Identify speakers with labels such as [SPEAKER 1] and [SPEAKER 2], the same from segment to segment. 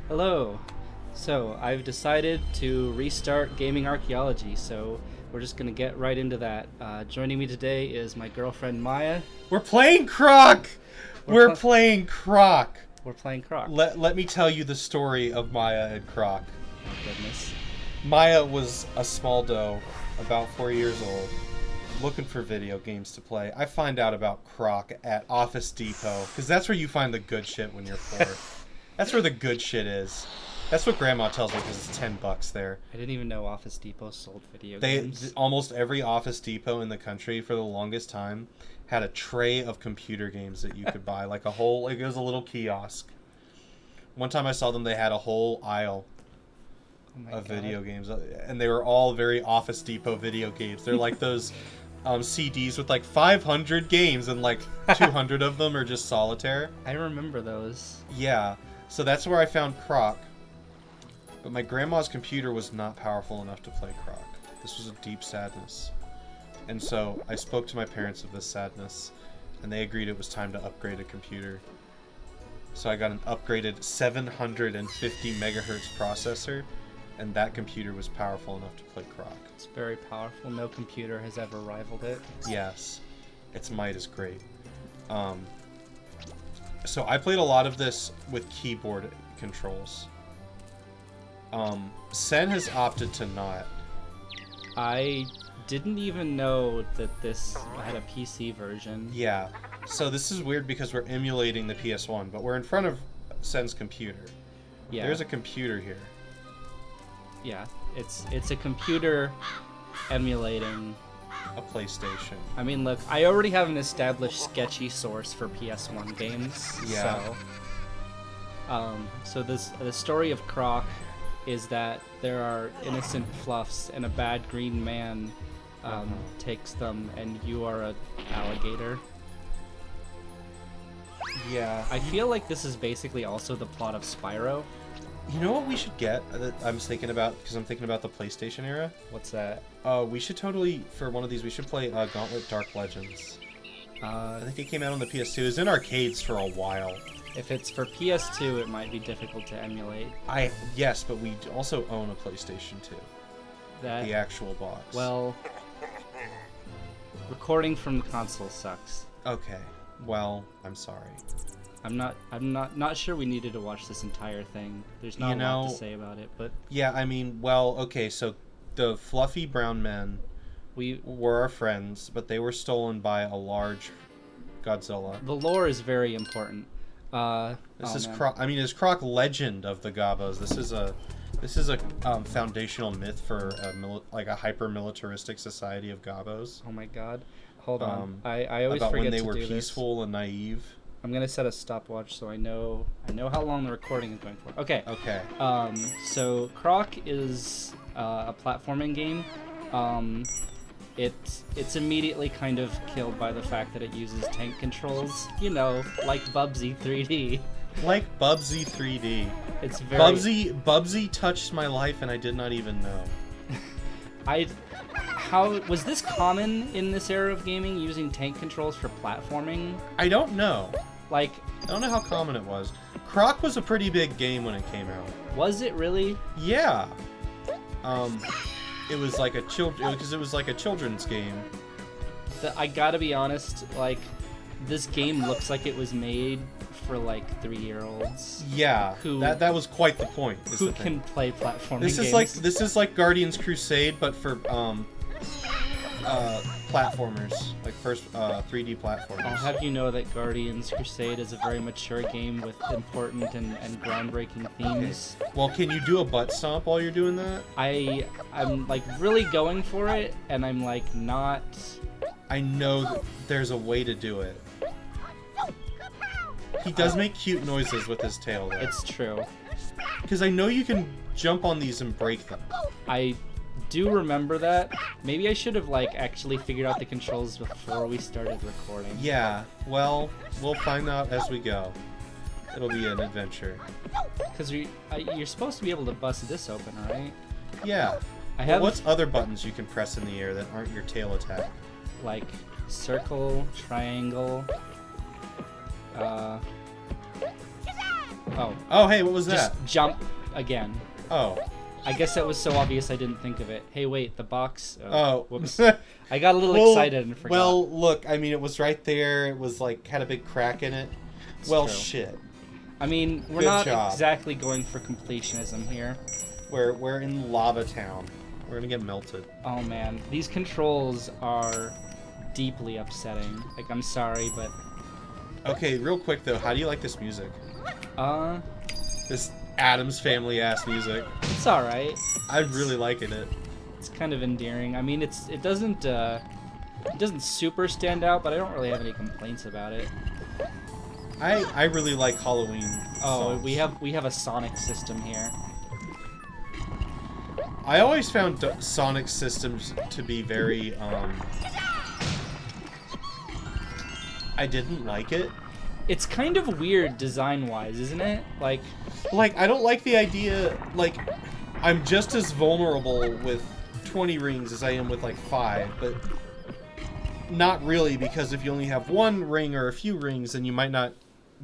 [SPEAKER 1] Hello. So, I've decided to restart Gaming Archaeology, so we're just gonna get right into that. Joining me today is my girlfriend Maya.
[SPEAKER 2] We're playing Croc! We're playing Croc!
[SPEAKER 1] We're playing Croc.
[SPEAKER 2] Let me tell you the story of Maya and Croc.
[SPEAKER 1] Oh, goodness.
[SPEAKER 2] Maya was a small doe, about 4 years old, looking for video games to play. I find out about Croc at Office Depot, because that's where you find the good shit when you're 4. That's where the good shit is. That's what Grandma tells me because it's $10 there.
[SPEAKER 1] I didn't even know Office Depot sold video games.
[SPEAKER 2] Almost every Office Depot in the country for the longest time had a tray of computer games that you could buy, like it was a little kiosk. One time I saw them, they had a whole aisle of video games, and they were all very Office Depot video games. They're like those CDs with like 500 games, and like 200 of them are just solitaire.
[SPEAKER 1] I remember those.
[SPEAKER 2] Yeah, so that's where I found Croc. But my grandma's computer was not powerful enough to play Croc. This was a deep sadness. And so I spoke to my parents of this sadness, and they agreed it was time to upgrade a computer. So I got an upgraded 750 megahertz processor, and that computer was powerful enough to play Croc.
[SPEAKER 1] It's very powerful. No computer has ever rivaled it.
[SPEAKER 2] Yes. Its might is great. So I played a lot of this with keyboard controls. Sen has opted to not.
[SPEAKER 1] I didn't even know that this had a PC version.
[SPEAKER 2] Yeah. So this is weird because we're emulating the PS1, but we're in front of Sen's computer.
[SPEAKER 1] Yeah.
[SPEAKER 2] There's a computer here.
[SPEAKER 1] Yeah. It's a computer emulating
[SPEAKER 2] a PlayStation.
[SPEAKER 1] I mean, look, I already have an established sketchy source for PS1 games.
[SPEAKER 2] Yeah.
[SPEAKER 1] So the story of Croc is that there are innocent fluffs and a bad green man takes them, and you are an alligator.
[SPEAKER 2] Yeah.
[SPEAKER 1] I feel like this is basically also the plot of Spyro.
[SPEAKER 2] You know what we should get that I'm thinking about, because I'm thinking about the PlayStation era?
[SPEAKER 1] What's that?
[SPEAKER 2] We should totally, for one of these, we should play Gauntlet Dark Legends. I think it came out on the PS2. It was in arcades for a while.
[SPEAKER 1] If it's for PS2, it might be difficult to emulate.
[SPEAKER 2] Yes, but we also own a PlayStation 2. The actual box.
[SPEAKER 1] Well, recording from the console sucks.
[SPEAKER 2] Okay. Well, I'm sorry.
[SPEAKER 1] I'm not sure we needed to watch this entire thing. There's not a lot to say about it, but
[SPEAKER 2] yeah, I mean, well, okay, so the fluffy brown men were our friends, but they were stolen by a large Godzilla.
[SPEAKER 1] The lore is very important.
[SPEAKER 2] This is Croc. I mean, it's Croc legend of the Gobbos. This is a foundational myth for a hyper militaristic society of Gobbos.
[SPEAKER 1] Oh my God! Hold on. I always
[SPEAKER 2] about
[SPEAKER 1] forget
[SPEAKER 2] when they
[SPEAKER 1] to
[SPEAKER 2] were
[SPEAKER 1] do
[SPEAKER 2] peaceful
[SPEAKER 1] this.
[SPEAKER 2] and naive.
[SPEAKER 1] I'm gonna set a stopwatch so I know how long the recording is going for. Okay.
[SPEAKER 2] Okay.
[SPEAKER 1] So Croc is a platforming game. It's immediately kind of killed by the fact that it uses tank controls. You know, like Bubsy 3D.
[SPEAKER 2] Like Bubsy 3D.
[SPEAKER 1] It's very
[SPEAKER 2] Bubsy touched my life and I did not even know.
[SPEAKER 1] How was this common in this era of gaming, using tank controls for platforming?
[SPEAKER 2] I don't know.
[SPEAKER 1] Like,
[SPEAKER 2] I don't know how common it was. Croc was a pretty big game when it came out.
[SPEAKER 1] Was it really?
[SPEAKER 2] Yeah. It was like it was like a children's game.
[SPEAKER 1] I gotta be honest, like, this game looks like it was made for like 3-year-olds.
[SPEAKER 2] Yeah. That was quite the point.
[SPEAKER 1] Who can play platforming
[SPEAKER 2] games. This is like Guardians Crusade, but for platformers, like first 3D platformers.
[SPEAKER 1] I'll have you know that Guardians Crusade is a very mature game with important and groundbreaking themes.
[SPEAKER 2] Okay. Well, can you do a butt stomp while you're doing that?
[SPEAKER 1] I'm like really going for it, and I'm like not.
[SPEAKER 2] I know that there's a way to do it. He does make cute noises with his tail, though.
[SPEAKER 1] It's true.
[SPEAKER 2] Because I know you can jump on these and break them.
[SPEAKER 1] I do remember that. Maybe I should have like actually figured out the controls before we started recording.
[SPEAKER 2] Yeah, well, we'll find out as we go. It'll be an adventure.
[SPEAKER 1] Because you're supposed to be able to bust this open, right?
[SPEAKER 2] Yeah. What's other buttons you can press in the air that aren't your tail attack?
[SPEAKER 1] Like circle, triangle, Oh.
[SPEAKER 2] Oh, hey, what was
[SPEAKER 1] Just
[SPEAKER 2] that?
[SPEAKER 1] jump again.
[SPEAKER 2] Oh.
[SPEAKER 1] I guess that was so obvious I didn't think of it. Hey, wait, the box.
[SPEAKER 2] Oh.
[SPEAKER 1] Whoops. I got a little excited and forgot.
[SPEAKER 2] Well, look, I mean, it was right there. It was like had a big crack in it.
[SPEAKER 1] It's
[SPEAKER 2] well,
[SPEAKER 1] true.
[SPEAKER 2] Shit.
[SPEAKER 1] I mean, we're
[SPEAKER 2] Good
[SPEAKER 1] not
[SPEAKER 2] job.
[SPEAKER 1] exactly going for completionism here.
[SPEAKER 2] We're in Lava Town. We're gonna get melted.
[SPEAKER 1] Oh man, these controls are deeply upsetting. Like, I'm sorry, but
[SPEAKER 2] Okay, real quick though, how do you like this music?
[SPEAKER 1] it's
[SPEAKER 2] This Addams Family ass music.
[SPEAKER 1] all right.
[SPEAKER 2] I'm really liking it.
[SPEAKER 1] It's kind of endearing. I mean, it doesn't super stand out, but I don't really have any complaints about it.
[SPEAKER 2] I really like Halloween.
[SPEAKER 1] Oh,
[SPEAKER 2] songs.
[SPEAKER 1] we have a Sonic system here.
[SPEAKER 2] I always found Sonic systems to be very I didn't like it.
[SPEAKER 1] It's kind of weird design-wise, isn't it? Like
[SPEAKER 2] I don't like the idea, like, I'm just as vulnerable with 20 rings as I am with, like, 5, but not really, because if you only have one ring or a few rings, then you might not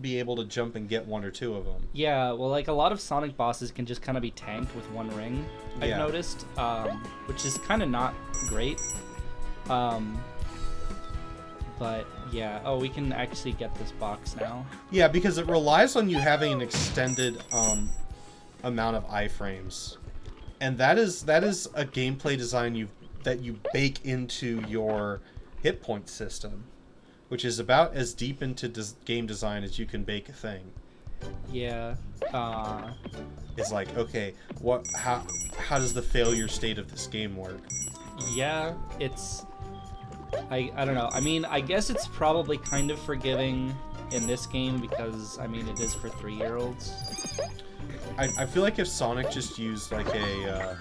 [SPEAKER 2] be able to jump and get 1 or 2 of them.
[SPEAKER 1] yeah, well, like a lot of Sonic bosses can just kind of be tanked with 1 ring. I've
[SPEAKER 2] Yeah.
[SPEAKER 1] noticed, which is kind of not great. But yeah, oh, we can actually get this box now.
[SPEAKER 2] Yeah, because it relies on you having an extended amount of iframes, and that is a gameplay design that you bake into your hit point system, which is about as deep into game design as you can bake a thing.
[SPEAKER 1] Yeah.
[SPEAKER 2] It's like, okay, how does the failure state of this game work?
[SPEAKER 1] Yeah, it's... I don't know. I mean, I guess it's probably kind of forgiving in this game because, I mean, it is for 3-year-olds.
[SPEAKER 2] I feel like if Sonic just used like a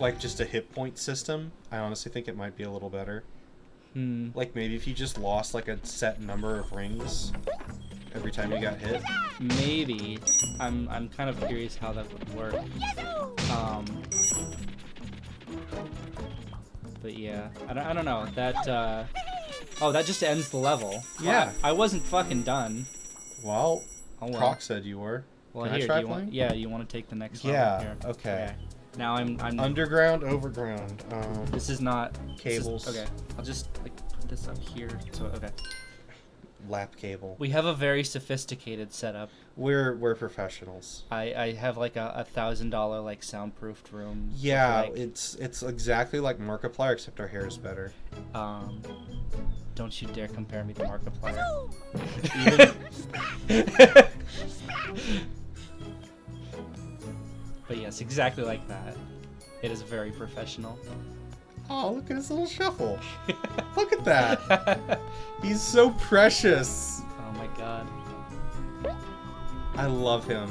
[SPEAKER 2] like just a hit point system, I honestly think it might be a little better. Like maybe if you just lost like a set number of rings every time you got hit.
[SPEAKER 1] Maybe. I'm kind of curious how that would work. But yeah, I don't know. That oh, that just ends the level.
[SPEAKER 2] Yeah.
[SPEAKER 1] I wasn't fucking done.
[SPEAKER 2] Well,
[SPEAKER 1] Oh well.
[SPEAKER 2] Croc said you were.
[SPEAKER 1] Well,
[SPEAKER 2] Can I
[SPEAKER 1] here,
[SPEAKER 2] try
[SPEAKER 1] do you want?
[SPEAKER 2] playing?
[SPEAKER 1] Yeah, you want to take the next
[SPEAKER 2] Yeah,
[SPEAKER 1] level? Here.
[SPEAKER 2] okay.
[SPEAKER 1] Now I'm
[SPEAKER 2] Underground, overground.
[SPEAKER 1] This is not
[SPEAKER 2] Cables.
[SPEAKER 1] Okay, I'll just like put this up here. So okay.
[SPEAKER 2] Lap cable.
[SPEAKER 1] We have a very sophisticated setup.
[SPEAKER 2] We're professionals.
[SPEAKER 1] I have like a $1,000 like soundproofed room. with,
[SPEAKER 2] Yeah,
[SPEAKER 1] like,
[SPEAKER 2] it's exactly like Markiplier, except our hair is better.
[SPEAKER 1] Don't you dare compare me to Markiplier.
[SPEAKER 2] Even
[SPEAKER 1] But yes, exactly like that. It is very professional.
[SPEAKER 2] oh, look at his little shuffle. Look at that. He's so precious.
[SPEAKER 1] Oh my god.
[SPEAKER 2] I love him.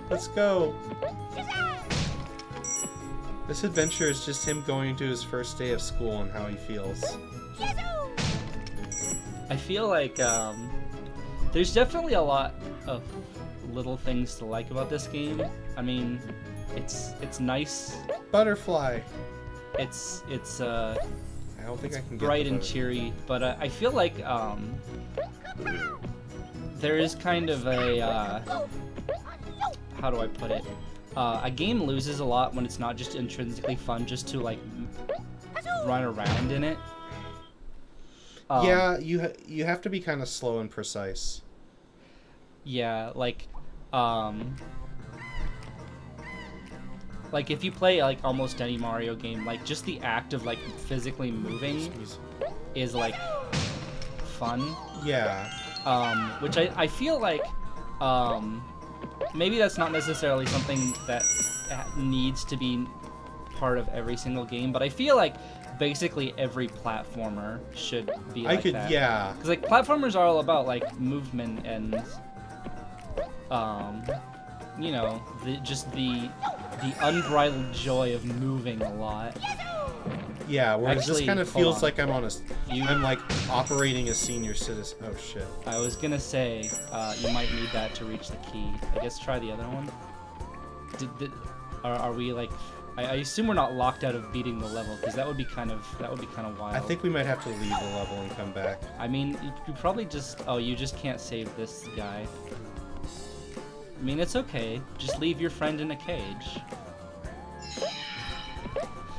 [SPEAKER 2] Let's go. This adventure is just him going to his first day of school and how he feels.
[SPEAKER 1] I feel like there's definitely a lot of little things to like about this game. I mean, it's nice.
[SPEAKER 2] Butterfly.
[SPEAKER 1] It's
[SPEAKER 2] I don't think I can get
[SPEAKER 1] bright
[SPEAKER 2] the
[SPEAKER 1] and
[SPEAKER 2] butterfly.
[SPEAKER 1] cheery, but I feel like there is kind of a how do I put it? A game loses a lot when it's not just intrinsically fun just to like run around in it.
[SPEAKER 2] Yeah, you have to be kind of slow and precise.
[SPEAKER 1] Yeah, like if you play like almost any Mario game, like just the act of like physically moving is like fun.
[SPEAKER 2] Yeah.
[SPEAKER 1] Which I feel like maybe that's not necessarily something that needs to be part of every single game, but I feel like basically every platformer should be like that.
[SPEAKER 2] Yeah.
[SPEAKER 1] Because like platformers are all about like movement and you know, just the unbridled joy of moving a lot.
[SPEAKER 2] Yeah, whereas
[SPEAKER 1] Actually,
[SPEAKER 2] this kind of
[SPEAKER 1] hold
[SPEAKER 2] feels
[SPEAKER 1] on.
[SPEAKER 2] like I'm like operating a senior citizen. Oh shit.
[SPEAKER 1] I was gonna say you might need that to reach the key. I guess try the other one. Are we like I assume we're not locked out of beating the level, because that would be kind of wild.
[SPEAKER 2] I think we might have to leave the level and come back.
[SPEAKER 1] I mean, you probably just... Oh, you just can't save this guy. I mean, it's okay. Just leave your friend in a cage.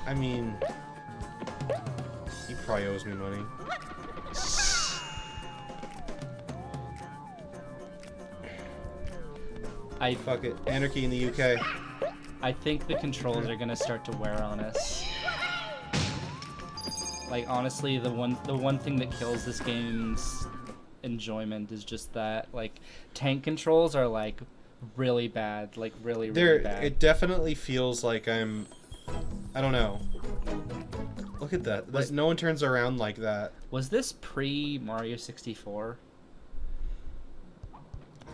[SPEAKER 2] I mean... He probably owes me money. Fuck it. Anarchy in the UK.
[SPEAKER 1] I think the controls are gonna start to wear on us. Like, honestly, the one thing that kills this game's enjoyment is just that, like, tank controls are, like, really bad. Like, really bad.
[SPEAKER 2] It definitely feels like I'm... I don't know. Look at that. No one turns around like that.
[SPEAKER 1] Was this pre-Mario 64?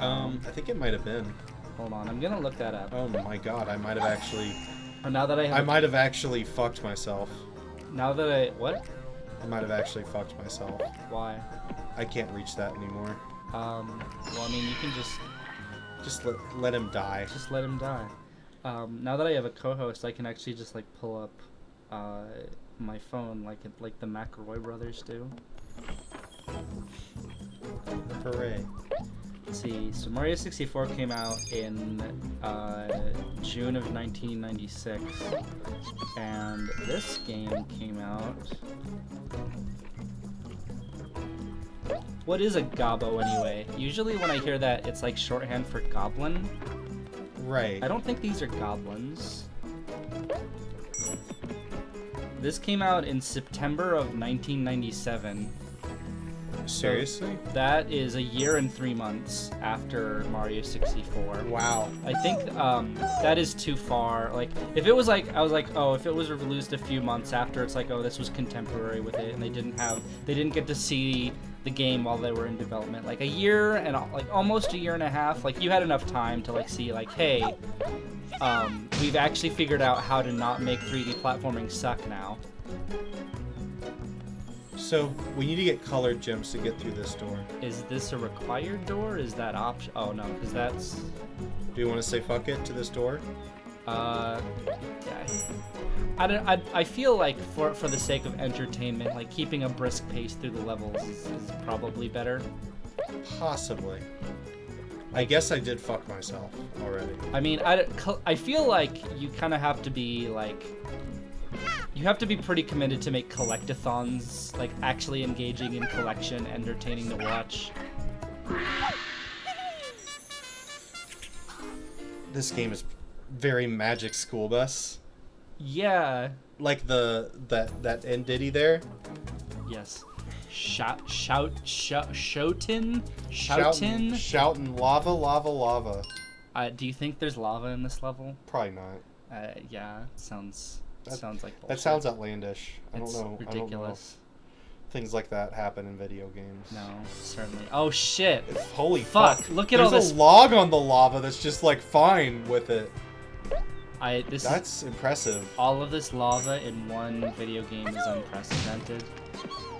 [SPEAKER 2] I think it might have been.
[SPEAKER 1] Hold on, I'm gonna look that up.
[SPEAKER 2] Oh my god, I might have actually...
[SPEAKER 1] Now that
[SPEAKER 2] I might have actually fucked myself.
[SPEAKER 1] Now that I... What?
[SPEAKER 2] I might have actually fucked myself.
[SPEAKER 1] Why?
[SPEAKER 2] I can't reach that anymore.
[SPEAKER 1] Well, I mean, you can just...
[SPEAKER 2] Just let him die.
[SPEAKER 1] Just let him die. Now that I have a co-host, I can actually just, like, pull up, my phone like the McElroy brothers do.
[SPEAKER 2] Hooray.
[SPEAKER 1] Let's see, so Mario 64 came out in June of 1996, and this game came out... What is a gobbo anyway? Usually when I hear that, it's like shorthand for goblin.
[SPEAKER 2] Right.
[SPEAKER 1] I don't think these are goblins. This came out in September of 1997.
[SPEAKER 2] Seriously?
[SPEAKER 1] So that is a year and 3 months after Mario 64.
[SPEAKER 2] Wow.
[SPEAKER 1] I think that is too far. Like, if it was like, I was like, oh, if it was released a few months after, it's like, oh, this was contemporary with it, and they didn't get to see the game while they were in development. Like a year and like almost a year and a half. Like, you had enough time to like see like, hey, we've actually figured out how to not make 3D platforming suck now.
[SPEAKER 2] So, we need to get colored gems to get through this door.
[SPEAKER 1] Is this a required door? Is that option? Oh no, because that's...
[SPEAKER 2] Do you want to say fuck it to this door?
[SPEAKER 1] Yeah. I feel like for the sake of entertainment, like keeping a brisk pace through the levels is probably better.
[SPEAKER 2] Possibly. I guess I did fuck myself already.
[SPEAKER 1] I mean, I feel like you kind of have to be like... You have to be pretty committed to make collectathons, like actually engaging in collection, entertaining to watch.
[SPEAKER 2] This game is very Magic School Bus.
[SPEAKER 1] Yeah.
[SPEAKER 2] Like that end ditty there.
[SPEAKER 1] Yes. Shoutin.
[SPEAKER 2] Lava, lava, lava.
[SPEAKER 1] Do you think there's lava in this level?
[SPEAKER 2] Probably not.
[SPEAKER 1] Yeah. Sounds like bullshit.
[SPEAKER 2] That sounds outlandish. I don't
[SPEAKER 1] It's
[SPEAKER 2] know.
[SPEAKER 1] ridiculous.
[SPEAKER 2] I don't know if things like that happen in video games.
[SPEAKER 1] No, certainly. Oh shit!
[SPEAKER 2] Holy
[SPEAKER 1] fuck!
[SPEAKER 2] fuck!
[SPEAKER 1] Look at all this.
[SPEAKER 2] There's a log on the lava that's just like fine with it.
[SPEAKER 1] That's
[SPEAKER 2] impressive.
[SPEAKER 1] All of this lava in one video game is unprecedented.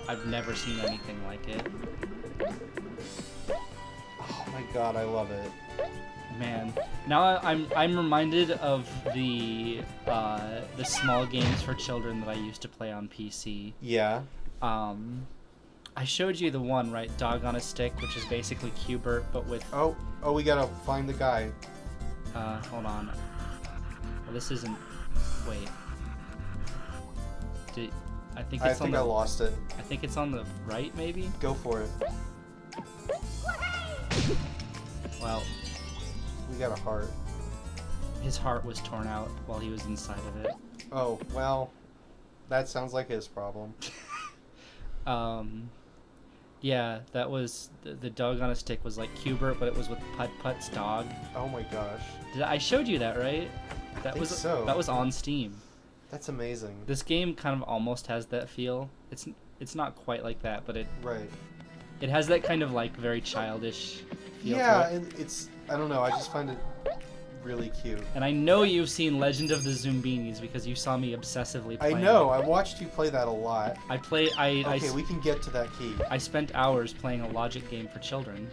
[SPEAKER 1] I've never seen anything like it.
[SPEAKER 2] Oh my god, I love it.
[SPEAKER 1] Man, now I'm reminded of the small games for children that I used to play on PC.
[SPEAKER 2] Yeah.
[SPEAKER 1] I showed you the one, right? Dog on a Stick, which is basically Q*bert, but with...
[SPEAKER 2] Oh, we gotta find the guy.
[SPEAKER 1] Hold on. Well, this isn't... Wait. I think it's
[SPEAKER 2] I lost it.
[SPEAKER 1] I think it's on the right, maybe?
[SPEAKER 2] Go for it.
[SPEAKER 1] Well...
[SPEAKER 2] We got a heart.
[SPEAKER 1] His heart was torn out while he was inside of it.
[SPEAKER 2] Oh, well... That sounds like his problem.
[SPEAKER 1] Yeah, that was... The Dog on a Stick was like Q*bert, but it was with Putt-Putt's dog.
[SPEAKER 2] Oh my gosh.
[SPEAKER 1] I showed you that, right?
[SPEAKER 2] I think so.
[SPEAKER 1] That was on Steam.
[SPEAKER 2] That's amazing.
[SPEAKER 1] This game kind of almost has that feel. It's not quite like that, but it has that kind of like very childish feel to it.
[SPEAKER 2] It's I don't know, I just find it really cute.
[SPEAKER 1] And I know you've seen Legend of the Zoombinis because you saw me obsessively playing.
[SPEAKER 2] I know, I watched you play that a lot.
[SPEAKER 1] Okay,
[SPEAKER 2] we can get to that key.
[SPEAKER 1] I spent hours playing a logic game for children.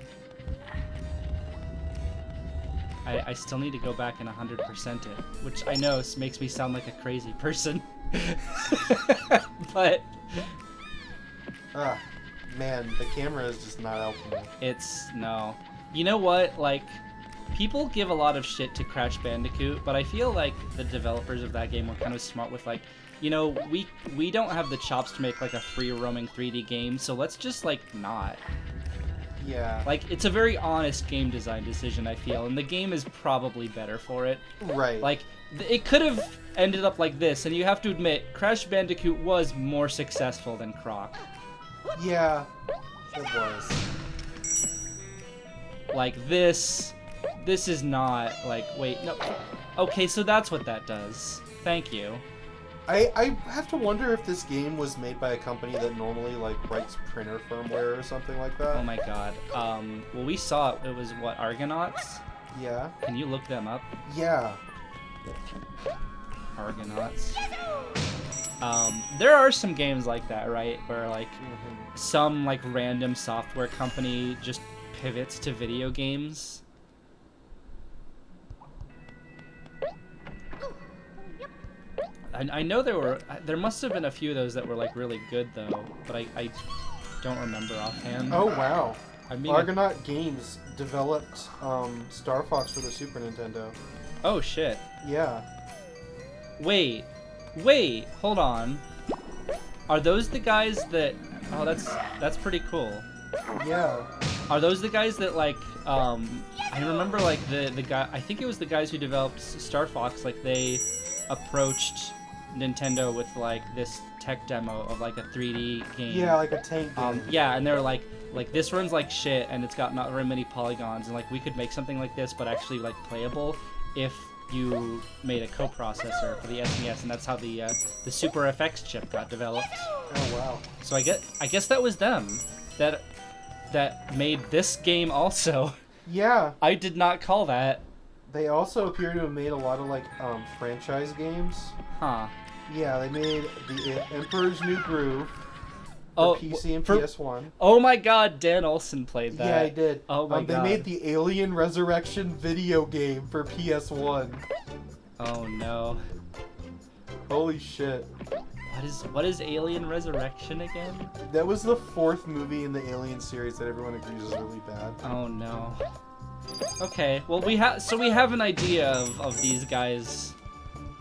[SPEAKER 1] I still need to go back and 100% it, which I know makes me sound like a crazy person. But
[SPEAKER 2] man, the camera is just not helping me.
[SPEAKER 1] it's no. You know what? Like, people give a lot of shit to Crash Bandicoot, but I feel like the developers of that game were kind of smart with like, you know, we don't have the chops to make like a free roaming 3D game, so let's just like not.
[SPEAKER 2] Yeah.
[SPEAKER 1] Like, it's a very honest game design decision, I feel, and the game is probably better for it.
[SPEAKER 2] Right.
[SPEAKER 1] Like, it could have ended up like this, and you have to admit, Crash Bandicoot was more successful than Croc.
[SPEAKER 2] Yeah, it was.
[SPEAKER 1] Like, this is not, like, wait, no. Okay, so that's what that does. Thank you.
[SPEAKER 2] I have to wonder if this game was made by a company that normally, like, writes printer firmware or something like that.
[SPEAKER 1] Oh my god. Well, we saw it. It was, what, Argonauts?
[SPEAKER 2] Yeah.
[SPEAKER 1] Can you look them up?
[SPEAKER 2] Yeah.
[SPEAKER 1] Argonauts. There are some games like that, right? Where, like, some, like, random software company just pivots to video games. I know there must have been a few of those that were like really good though, but I don't remember offhand.
[SPEAKER 2] Oh wow.
[SPEAKER 1] I mean,
[SPEAKER 2] Argonaut Games developed Star Fox for the Super Nintendo.
[SPEAKER 1] Oh shit.
[SPEAKER 2] Yeah.
[SPEAKER 1] Wait, hold on. Are those the guys that? Oh, that's pretty cool.
[SPEAKER 2] Yeah.
[SPEAKER 1] Are those the guys that like? I remember like the guy. I think it was the guys who developed Star Fox. Like they approached Nintendo with like this tech demo of like a 3D game.
[SPEAKER 2] Yeah, like a tank game.
[SPEAKER 1] Yeah, and they were like this runs like shit and it's got not very many polygons and like we could make something like this but actually like playable if you made a coprocessor for the SNES, and that's how the Super FX chip got developed.
[SPEAKER 2] Oh wow.
[SPEAKER 1] So I guess that was them that made this game also.
[SPEAKER 2] Yeah.
[SPEAKER 1] I did not call that.
[SPEAKER 2] They also appear to have made a lot of like franchise games.
[SPEAKER 1] Huh.
[SPEAKER 2] Yeah, they made the Emperor's New Groove for PC and PS1.
[SPEAKER 1] Oh my god, Dan Olsen played that.
[SPEAKER 2] Yeah, I did.
[SPEAKER 1] Oh my god.
[SPEAKER 2] They made the Alien Resurrection video game for PS1.
[SPEAKER 1] Oh no.
[SPEAKER 2] Holy shit.
[SPEAKER 1] What is Alien Resurrection again?
[SPEAKER 2] That was the 4th movie in the Alien series that everyone agrees is really bad.
[SPEAKER 1] Oh no. Okay, well we have an idea of these guys'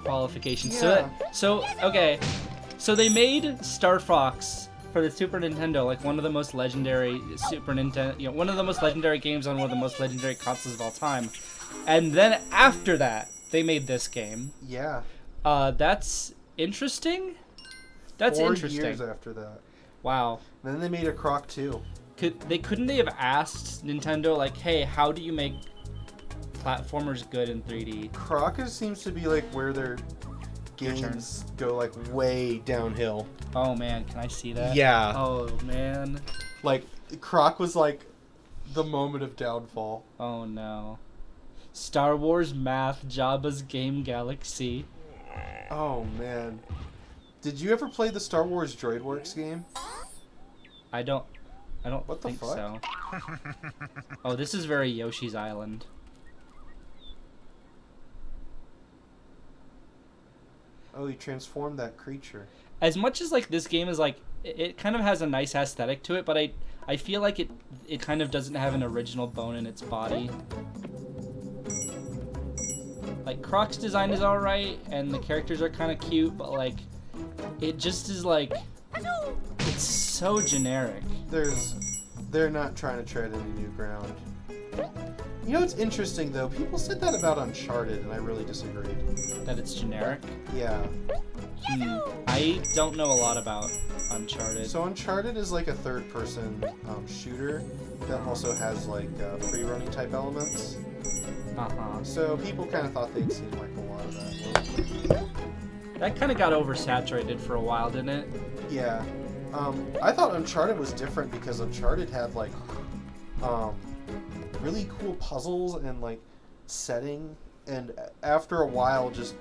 [SPEAKER 1] qualifications.
[SPEAKER 2] Yeah.
[SPEAKER 1] So they made Star Fox for the Super Nintendo, like one of the most legendary one of the most legendary games on one of the most legendary consoles of all time. And then after that, they made this game.
[SPEAKER 2] Yeah.
[SPEAKER 1] That's interesting. That's
[SPEAKER 2] 4
[SPEAKER 1] interesting.
[SPEAKER 2] years after that.
[SPEAKER 1] Wow.
[SPEAKER 2] Then they made a Croc 2.
[SPEAKER 1] Couldn't they have asked Nintendo like, hey, how do you make platformers good in 3D?
[SPEAKER 2] Croc seems to be like where their games go like way downhill.
[SPEAKER 1] Oh man, can I see that?
[SPEAKER 2] Yeah.
[SPEAKER 1] Oh man.
[SPEAKER 2] Like Croc was like the moment of downfall.
[SPEAKER 1] Oh no. Star Wars Math, Jabba's Game Galaxy.
[SPEAKER 2] Oh man. Did you ever play the Star Wars DroidWorks game?
[SPEAKER 1] I don't
[SPEAKER 2] What the
[SPEAKER 1] think
[SPEAKER 2] fuck?
[SPEAKER 1] so. Oh, this is very Yoshi's Island.
[SPEAKER 2] Oh, you transformed that creature.
[SPEAKER 1] As much as like this game is like it kind of has a nice aesthetic to it, but I feel like it kind of doesn't have an original bone in its body. Like Croc's design is alright and the characters are kind of cute, but like it just is like it's so generic.
[SPEAKER 2] They're not trying to tread any new ground. You know what's interesting though? People said that about Uncharted, and I really disagreed.
[SPEAKER 1] That it's generic.
[SPEAKER 2] Yeah.
[SPEAKER 1] I don't know a lot about Uncharted.
[SPEAKER 2] So Uncharted is like a third-person shooter that also has like free-running type elements. So people kind of thought they'd seen like a lot of that.
[SPEAKER 1] That kind of got oversaturated for a while, didn't it?
[SPEAKER 2] Yeah. I thought Uncharted was different because Uncharted had like really cool puzzles and like setting, and after a while, just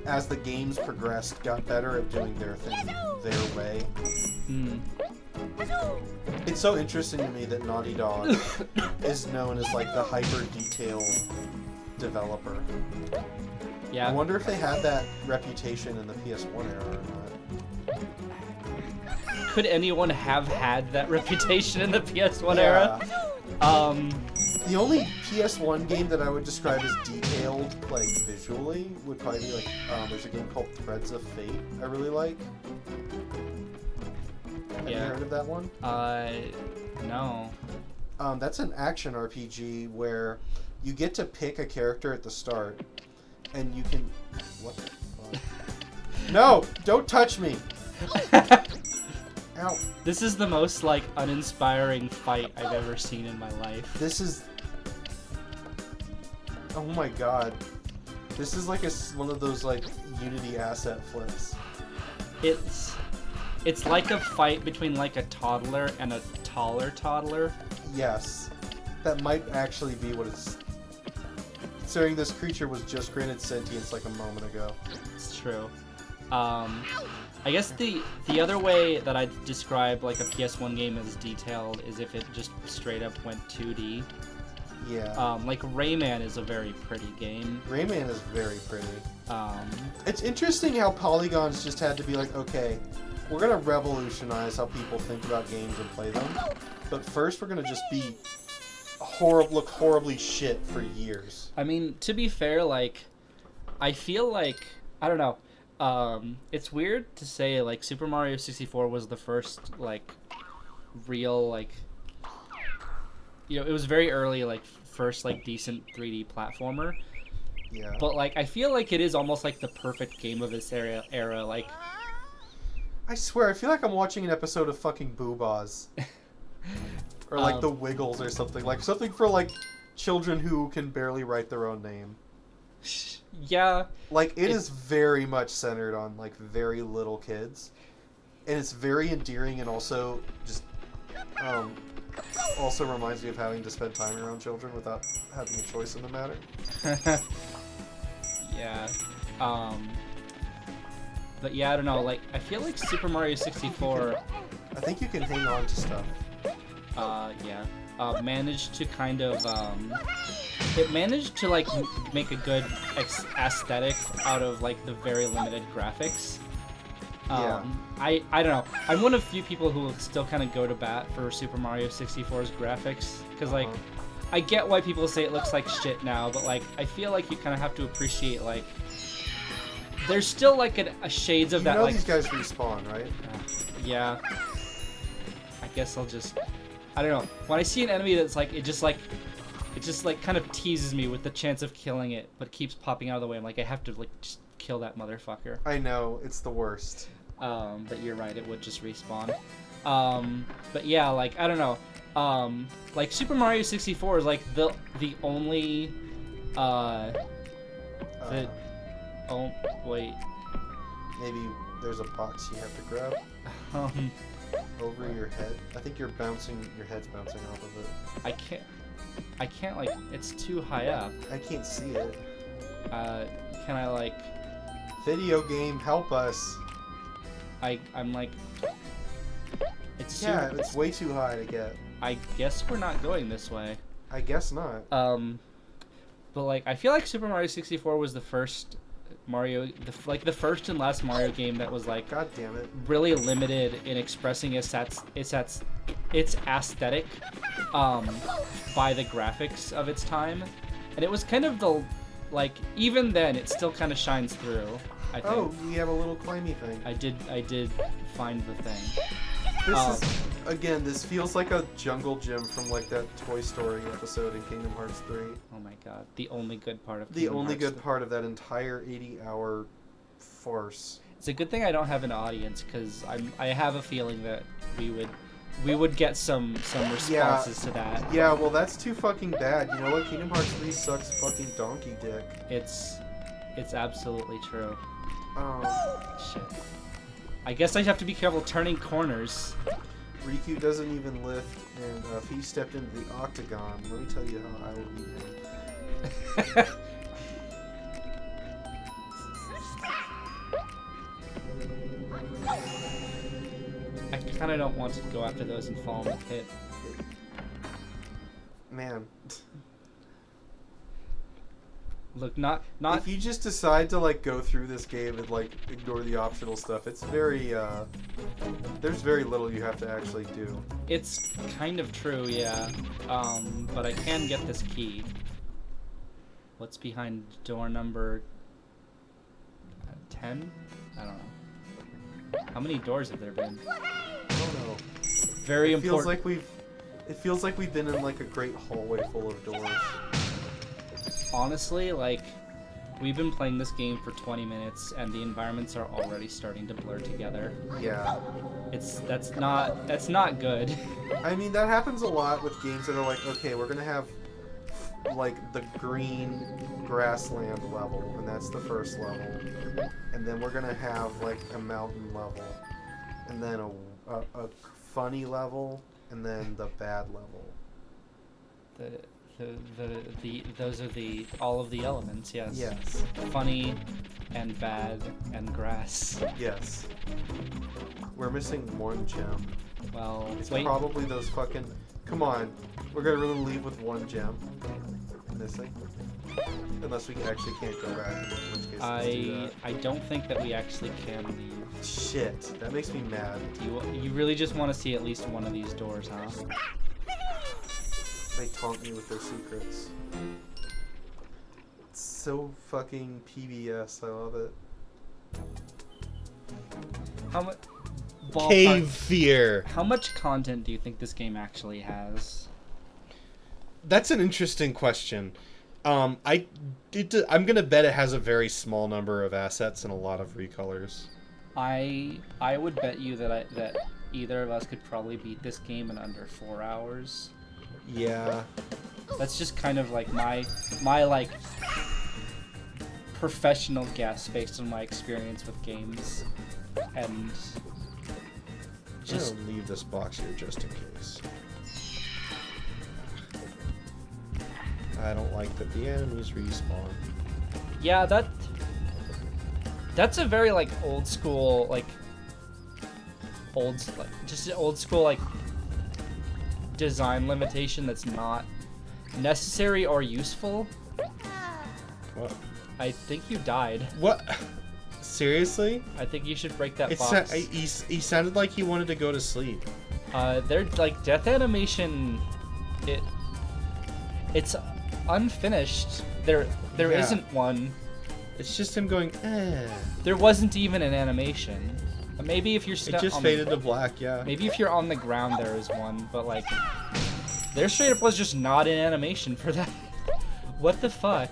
[SPEAKER 2] as the games progressed, got better at doing their thing their way. It's so interesting to me that Naughty Dog is known as like the hyper detailed developer.
[SPEAKER 1] Yeah.
[SPEAKER 2] I wonder if they had that reputation in the PS1 era or not.
[SPEAKER 1] Could anyone have had that reputation in the PS1 era?
[SPEAKER 2] The only PS1 game that I would describe as detailed, like, visually, would probably be, like, there's a game called Threads of Fate I really like. Have you heard of that one?
[SPEAKER 1] No.
[SPEAKER 2] That's an action RPG where you get to pick a character at the start, and you can... What the fuck? No! Don't touch me! Ow.
[SPEAKER 1] This is the most, like, uninspiring fight I've ever seen in my life.
[SPEAKER 2] This is... Oh my god. This is like one of those, like, Unity asset flips.
[SPEAKER 1] It's like a fight between, like, a toddler and a taller toddler.
[SPEAKER 2] Yes. That might actually be what it's... Considering this creature was just granted sentience like a moment ago.
[SPEAKER 1] It's true. I guess the other way that I describe like a PS1 game as detailed is if it just straight up went 2D.
[SPEAKER 2] Yeah.
[SPEAKER 1] Like Rayman is a very pretty game.
[SPEAKER 2] Rayman is very pretty. It's interesting how polygons just had to be like, okay, we're gonna revolutionize how people think about games and play them, but first we're gonna just be look horribly shit for years.
[SPEAKER 1] I mean, to be fair, like, I feel like, I don't know. It's weird to say, like, Super Mario 64 was the first, like, real, like, you know, it was very early, like, first, like, decent 3D platformer.
[SPEAKER 2] Yeah.
[SPEAKER 1] But, like, I feel like it is almost, like, the perfect game of this era, like...
[SPEAKER 2] I swear, I feel like I'm watching an episode of fucking Gobbos. Or, like, The Wiggles or something. Like, something for, like, children who can barely write their own name.
[SPEAKER 1] Yeah.
[SPEAKER 2] Like, it is very much centered on, like, very little kids. And it's very endearing and also just, also reminds me of having to spend time around children without having a choice in the matter.
[SPEAKER 1] Yeah. But yeah, I don't know, like, I feel like Super Mario 64...
[SPEAKER 2] I think you can hang on to stuff.
[SPEAKER 1] Yeah. Managed to kind of, it managed to, like, make a good aesthetic out of, like, the very limited graphics.
[SPEAKER 2] Yeah.
[SPEAKER 1] I don't know. I'm one of few people who will still kind of go to bat for Super Mario 64's graphics. Because, like, I get why people say it looks like shit now, but, like, I feel like you kind of have to appreciate, like, there's still, like, a shades of that, like...
[SPEAKER 2] these guys respawn, right?
[SPEAKER 1] Yeah. I guess I'll just... I don't know. When I see an enemy that's, like, it just, like, kind of teases me with the chance of killing it, but it keeps popping out of the way. I'm like, I have to, like, just kill that motherfucker.
[SPEAKER 2] I know. It's the worst.
[SPEAKER 1] But you're right. It would just respawn. But yeah, like, I don't know. Like, Super Mario 64 is, like, the only, oh, wait.
[SPEAKER 2] Maybe there's a box you have to grab over your head. I think your head's bouncing off of it.
[SPEAKER 1] I can't, like, it's too high up.
[SPEAKER 2] I can't see it.
[SPEAKER 1] Can I, like...
[SPEAKER 2] Video game, help us.
[SPEAKER 1] I'm, like... It's
[SPEAKER 2] yeah, it's way too high to get.
[SPEAKER 1] I guess we're not going this way.
[SPEAKER 2] I guess not.
[SPEAKER 1] But, like, I feel like Super Mario 64 was the first Mario, the first and last Mario game that was, like,
[SPEAKER 2] God damn it,
[SPEAKER 1] really limited in expressing its aesthetic by the graphics of its time. And it was kind of the, like, even then, it still kind of shines through, I think.
[SPEAKER 2] Oh, you have a little climby thing.
[SPEAKER 1] I did find the thing.
[SPEAKER 2] This is, again, this feels like a jungle gym from, like, that Toy Story episode in Kingdom Hearts 3.
[SPEAKER 1] Oh my god, the only good part of
[SPEAKER 2] the
[SPEAKER 1] Kingdom
[SPEAKER 2] only
[SPEAKER 1] Hearts
[SPEAKER 2] good part of that entire 80-hour farce.
[SPEAKER 1] It's a good thing I don't have an audience, because I have a feeling that we would get some responses to that.
[SPEAKER 2] Yeah, well, that's too fucking bad. You know what? Kingdom Hearts 3 sucks fucking donkey dick.
[SPEAKER 1] It's absolutely true.
[SPEAKER 2] Oh.
[SPEAKER 1] Shit. I guess I have to be careful turning corners.
[SPEAKER 2] Riku doesn't even lift, and if he stepped into the octagon, let me tell you how I would beat him.
[SPEAKER 1] I kind of don't want to go after those and fall in the pit.
[SPEAKER 2] Man.
[SPEAKER 1] Look, not
[SPEAKER 3] If you just decide to like go through this game and like ignore the optional stuff, it's very there's very little you have to actually do.
[SPEAKER 1] It's kind of true, yeah. But I can get this key. What's behind door number 10? I don't know. How many doors have there been?
[SPEAKER 3] I don't know.
[SPEAKER 1] Very
[SPEAKER 3] It
[SPEAKER 1] important.
[SPEAKER 3] feels like we've been in like a great hallway full of doors.
[SPEAKER 1] Honestly, like, we've been playing this game for 20 minutes and the environments are already starting to blur together.
[SPEAKER 3] Yeah.
[SPEAKER 1] That's not good.
[SPEAKER 3] I mean, that happens a lot with games that are like, okay, we're gonna have like the green grassland level, and that's the first level, and then we're gonna have like a mountain level, and then a funny level, and then the bad level.
[SPEAKER 1] Those are all of the elements, yes.
[SPEAKER 3] Yes.
[SPEAKER 1] Funny and bad and grass.
[SPEAKER 3] Yes. We're missing one gem.
[SPEAKER 1] Well,
[SPEAKER 3] It's
[SPEAKER 1] wait.
[SPEAKER 3] probably those fucking. Come on, we're gonna really leave with one gem missing, unless we actually can't go back. In which case, let's do that.
[SPEAKER 1] I don't think that we actually can leave.
[SPEAKER 3] Shit, that makes me mad.
[SPEAKER 1] You really just want to see at least one of these doors, huh?
[SPEAKER 3] They taunt me with their secrets. It's so fucking PBS. I love it.
[SPEAKER 1] How much?
[SPEAKER 2] Cave fear.
[SPEAKER 1] How much content do you think this game actually has?
[SPEAKER 2] That's an interesting question. I'm gonna bet it has a very small number of assets and a lot of recolors.
[SPEAKER 1] I would bet you that either of us could probably beat this game in under 4 hours.
[SPEAKER 2] Yeah.
[SPEAKER 1] That's just kind of like my like professional guess based on my experience with games, and
[SPEAKER 2] Just leave this box here just in case. I don't like that the enemies respawn.
[SPEAKER 1] yeah, that's a very like old school design limitation that's not necessary or useful.
[SPEAKER 2] What?
[SPEAKER 1] I think you died.
[SPEAKER 2] What? Seriously?
[SPEAKER 1] I think you should break that
[SPEAKER 2] It
[SPEAKER 1] box.
[SPEAKER 2] he sounded like he wanted to go to sleep.
[SPEAKER 1] They're like death animation. It's unfinished. There
[SPEAKER 2] Yeah.
[SPEAKER 1] isn't one.
[SPEAKER 2] It's just him going, eh.
[SPEAKER 1] There wasn't even an animation. Maybe if you're
[SPEAKER 2] It just faded to black, yeah.
[SPEAKER 1] Maybe if you're on the ground there is one, but like there straight up was just not an animation for that. What the fuck?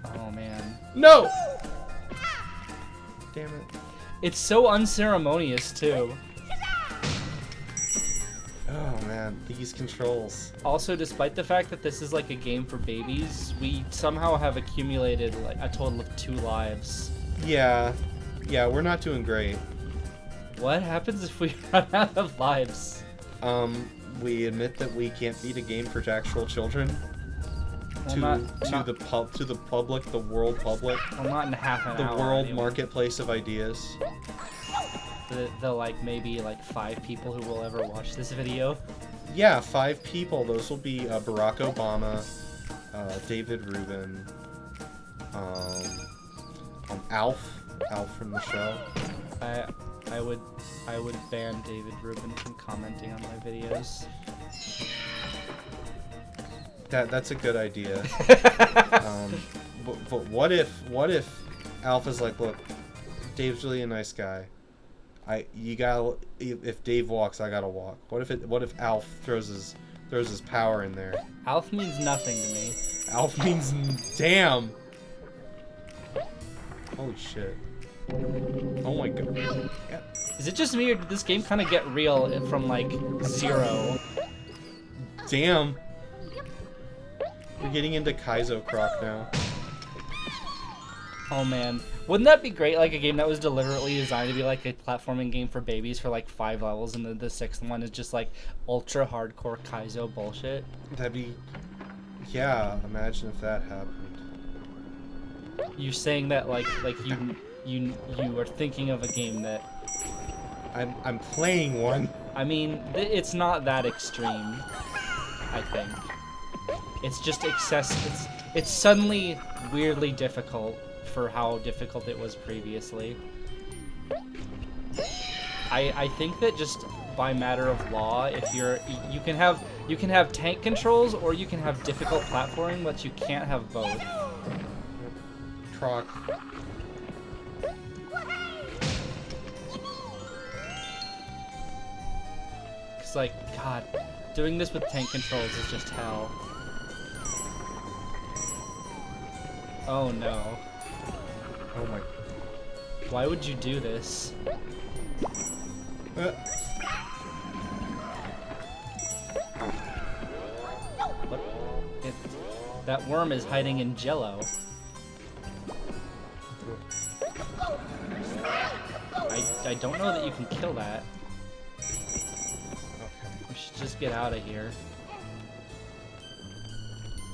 [SPEAKER 1] Oh man.
[SPEAKER 2] No! Damn it.
[SPEAKER 1] It's so unceremonious too.
[SPEAKER 2] Oh man, these controls.
[SPEAKER 1] Also, despite the fact that this is like a game for babies, we somehow have accumulated like a total of 2 lives.
[SPEAKER 2] Yeah. Yeah, we're not doing great.
[SPEAKER 1] What happens if we run out of lives?
[SPEAKER 2] We admit that we can't beat a game for actual children.
[SPEAKER 1] Well,
[SPEAKER 2] To the public, the world public,
[SPEAKER 1] Well, not in half an
[SPEAKER 2] the
[SPEAKER 1] hour.
[SPEAKER 2] world
[SPEAKER 1] anyway.
[SPEAKER 2] marketplace of ideas.
[SPEAKER 1] The like maybe like 5 people who will ever watch this video.
[SPEAKER 2] Yeah, 5 people. Those will be Barack Obama, David Rubin, Alf from the show.
[SPEAKER 1] I would ban David Rubin from commenting on my videos.
[SPEAKER 2] That's a good idea. But what if Alf is like, look, Dave's really a nice guy. If Dave walks, I gotta walk. What if Alf throws his power in there?
[SPEAKER 1] Alf means nothing to me.
[SPEAKER 2] Alf means damn. Holy shit. Oh my god. Yeah.
[SPEAKER 1] Is it just me or did this game kind of get real from like 0?
[SPEAKER 2] Damn. We're getting into Kaizo Croc now.
[SPEAKER 1] Oh man, wouldn't that be great? Like a game that was deliberately designed to be like a platforming game for babies for like 5 levels, and then the 6th one is just like ultra hardcore Kaizo bullshit.
[SPEAKER 2] That'd be. Yeah, imagine if that happened.
[SPEAKER 1] You're saying that like you are thinking of a game that.
[SPEAKER 2] I'm playing one.
[SPEAKER 1] I mean, it's not that extreme. I think. It's just it's suddenly weirdly difficult for how difficult it was previously. I think that just by matter of law, if you can have tank controls or you can have difficult platforming, but you can't have both.
[SPEAKER 2] Croc.
[SPEAKER 1] It's like, God, doing this with tank controls is just hell. Oh no.
[SPEAKER 2] Oh my.
[SPEAKER 1] Why would you do this? What? That worm is hiding in jello. I don't know that you can kill that. We should just get out of here.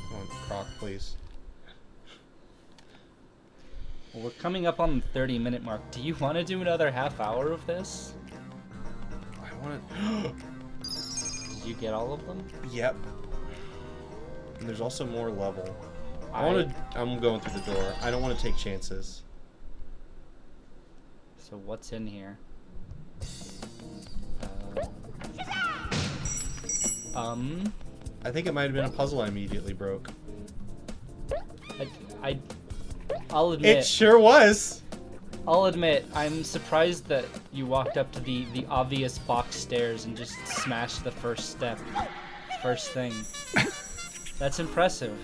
[SPEAKER 2] Come on, Croc, please.
[SPEAKER 1] Well, we're coming up on the 30-minute mark. Do you want to do another half hour of this?
[SPEAKER 2] I want to.
[SPEAKER 1] Did you get all of them?
[SPEAKER 2] Yep. And there's also more level. I'm going through the door. I don't want to take chances.
[SPEAKER 1] So what's in here?
[SPEAKER 2] I think it might have been a puzzle I immediately broke.
[SPEAKER 1] I'll admit.
[SPEAKER 2] It sure was.
[SPEAKER 1] I'll admit, I'm surprised that you walked up to the obvious box stairs and just smashed the first step, first thing. That's impressive.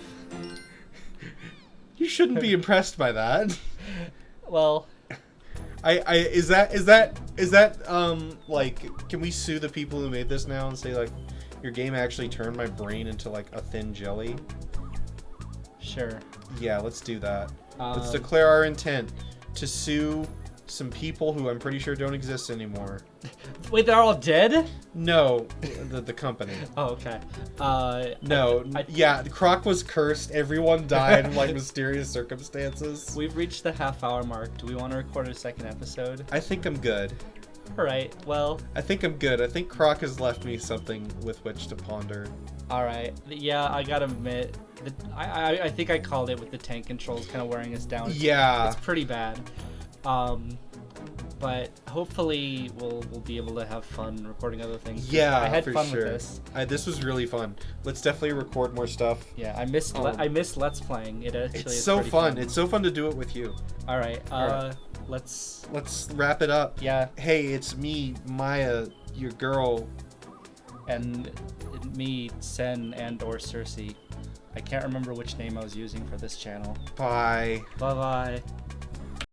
[SPEAKER 2] You shouldn't be impressed by that.
[SPEAKER 1] Well,
[SPEAKER 2] is that like, can we sue the people who made this now and say like, your game actually turned my brain into like a thin jelly?
[SPEAKER 1] sure.
[SPEAKER 2] Yeah, let's do that. Let's declare our intent to sue some people who I'm pretty sure don't exist anymore.
[SPEAKER 1] Wait, they're all dead?
[SPEAKER 2] No, the company.
[SPEAKER 1] Oh, okay.
[SPEAKER 2] No, yeah, Croc was cursed. Everyone died in like mysterious circumstances.
[SPEAKER 1] We've reached the half-hour mark. Do we want to record a second episode?
[SPEAKER 2] I think I'm good.
[SPEAKER 1] All right. Well.
[SPEAKER 2] I think I'm good. I think Croc has left me something with which to ponder.
[SPEAKER 1] All right. Yeah, I gotta admit, I think I called it with the tank controls kind of wearing us down.
[SPEAKER 2] Yeah.
[SPEAKER 1] It's pretty bad. But hopefully we'll be able to have fun recording other things.
[SPEAKER 2] Yeah,
[SPEAKER 1] I had
[SPEAKER 2] for
[SPEAKER 1] fun
[SPEAKER 2] sure.
[SPEAKER 1] with this.
[SPEAKER 2] This was really fun. Let's definitely record more stuff.
[SPEAKER 1] Yeah, I miss Let's Playing. It actually
[SPEAKER 2] It's
[SPEAKER 1] is
[SPEAKER 2] so
[SPEAKER 1] pretty
[SPEAKER 2] fun. It's so fun to do it with you.
[SPEAKER 1] All right.
[SPEAKER 2] Alright.
[SPEAKER 1] Let's
[SPEAKER 2] wrap it up.
[SPEAKER 1] Yeah.
[SPEAKER 2] Hey, it's me, Maya, your girl.
[SPEAKER 1] And me, Sen, and/or Cersei. I can't remember which name I was using for this channel.
[SPEAKER 2] Bye.
[SPEAKER 1] Bye bye.